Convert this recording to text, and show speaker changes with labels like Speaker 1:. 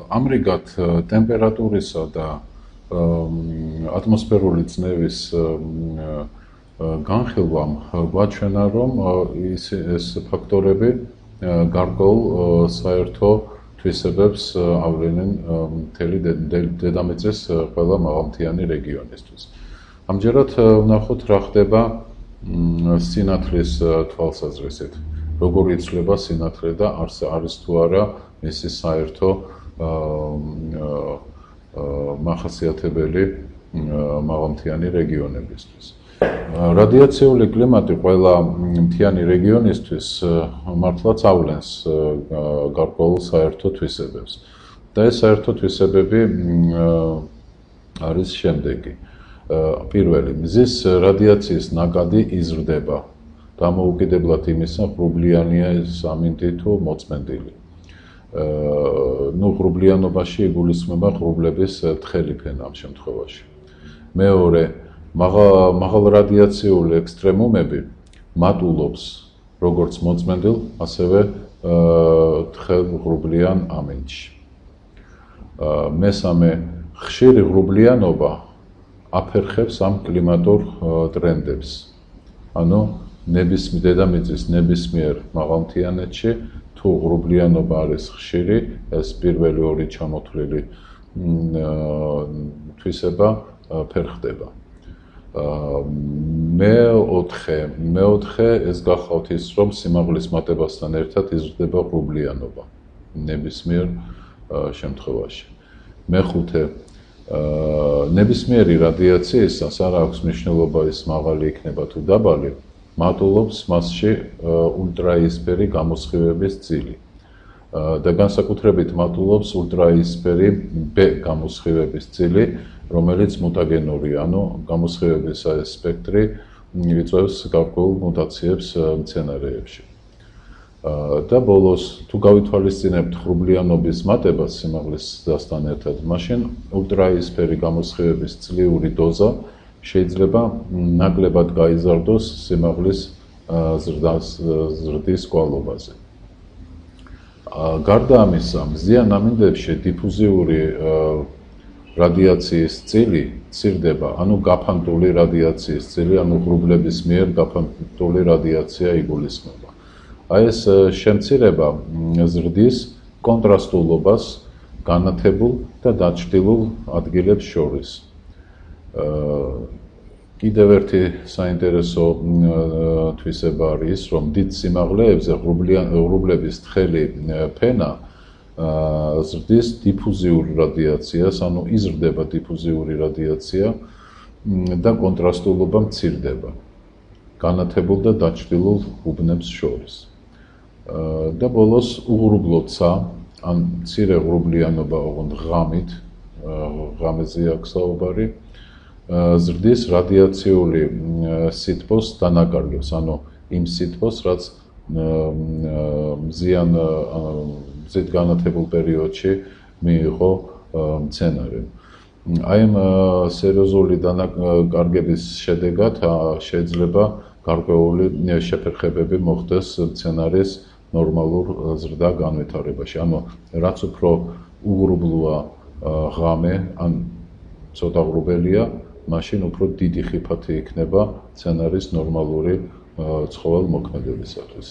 Speaker 1: ამრიგად ტემპერატურისა და ატმოსფერული წნევის განხილვამ გვაჩვენა, რომ ეს ფაქტორები გარკვეულ საერთო თვისებებს ავლენენ მთელი დედამიწის ყველა მაღალმთიანი რეგიონისთვის. ამჯერად ვნახოთ, რა ხდება სინათლის თვალსაზრისით. როგორ იცვლება სინათლე და არის თუ არა მისი საერთო მახასიათებელი მაღალმთიანი რეგიონებისთვის. რადიაციული კლიმატი ყველა მთიანი რეგიონისთვის მართლაც ავლენს გარკვეულ საერთო თვისებებს. და ეს საერთო თვისებები არის შემდეგი. პირველი, მზის რადიაციის ნაკადი იზრდება. დამოუკიდებლად იმისა, ღრუბლიანია ეს ამინდი თუ მოწმენდილი. ღრუბლიანობაში იგულისხმება ღრუბლების თხელი ფენა ამ შემთხვევაში. მეორე, მაღალრადიაციული ექსტრემუმები მატულობს როგორც მოწმენდილ, ასევე თხელ ღრუბლიან ამინდში. მესამე, ხშირი ღრუბლიანობა აფერხებს ამ კლიმატურ ტრენდებს. ანუ დედამიწის ნებისმიერ მაღალმთიანეთში თუ ღრუბლიანობა არის ხშირი, ეს პირველი ორი ჩამოთვლილი თვისება ფერხდება. მეოთხე ეს გახავთ ის, რომ სიმაღლის მატებასთან ერთად იზრდება ღრუბლიანობა ნებისმიერ შემთხვევაში. მეხუთე, ნებისმიერი რადიაციისას არ აქვს მნიშვნელობა ის მაღალი იქნება თუ დაბალი, მატულობს მასში ულტრაიისფერი გამოსხივების წილი. და განსაკუთრებით მატულობს ულტრაიისფერი B გამოსხივების წილი, რომელიც მუტაგენურია, ანუ გამოსხივების სპექტრი იწვევს გარკვეულ მუტაციებს მცენარეებში. და ბოლოს, თუ გავითვალისწინებთ ღრუბლიანობის მატებას სიმაღლისთან ერთად, მაშინ ულტრაიისფერი გამოსხივების წლიური დოზა შეიძლება ნაკლებად გაიზარდოს სიმაღლის ზრდის კვალობაზე. გარდა ამისა, მზიან ამინდებში დიფუზიური რადიაციის წილი მცირდება, ანუ გაფანტული რადიაციის წილი, ანუ ღრუბლების მიერ გაფანტული რადიაცია იგულისხმება. ეს შემცირება ზრდის კონტრასტულობას განათებულ და დაჩრდილულ ადგილებს შორის. კიდევ ერთი საინტერესო თვისება არის, რომ დიდ სიმაღლეებზე ღრუბლების თხელი ფენა ზრდის დიფუზიურ რადიაციას, ანუ იზრდება დიფუზიური რადიაცია და კონტრასტულობა მცირდება განათებულ და დაჩრდილულ უბნებს შორის. და ბოლოს უღრუბლოცა, ან მცირე ღრუბლიანობა, ოღონდ ღამით, ღამეზე აქვს საუბარი, ზრდის რადიაციული სითბოს დანაკარგებს, ანუ იმ სითბოს, რაც მზით განათებულ პერიოდში მიიღო მცენარემ. აი ამ სერიოზული დანაკარგების შედეგად შეიძლება გარკვეული შეფერხებები მოხდეს მცენარის ნორმალურ ზრდა განვითარებაში. ანუ რაც უფრო უღრუბლოა ღამე, ან ცოტა ღრუბელია, მაშინ უფრო დიდი ხიფათი იქნება მცენარის ნორმალური ცხოველმოქმედებისათვის.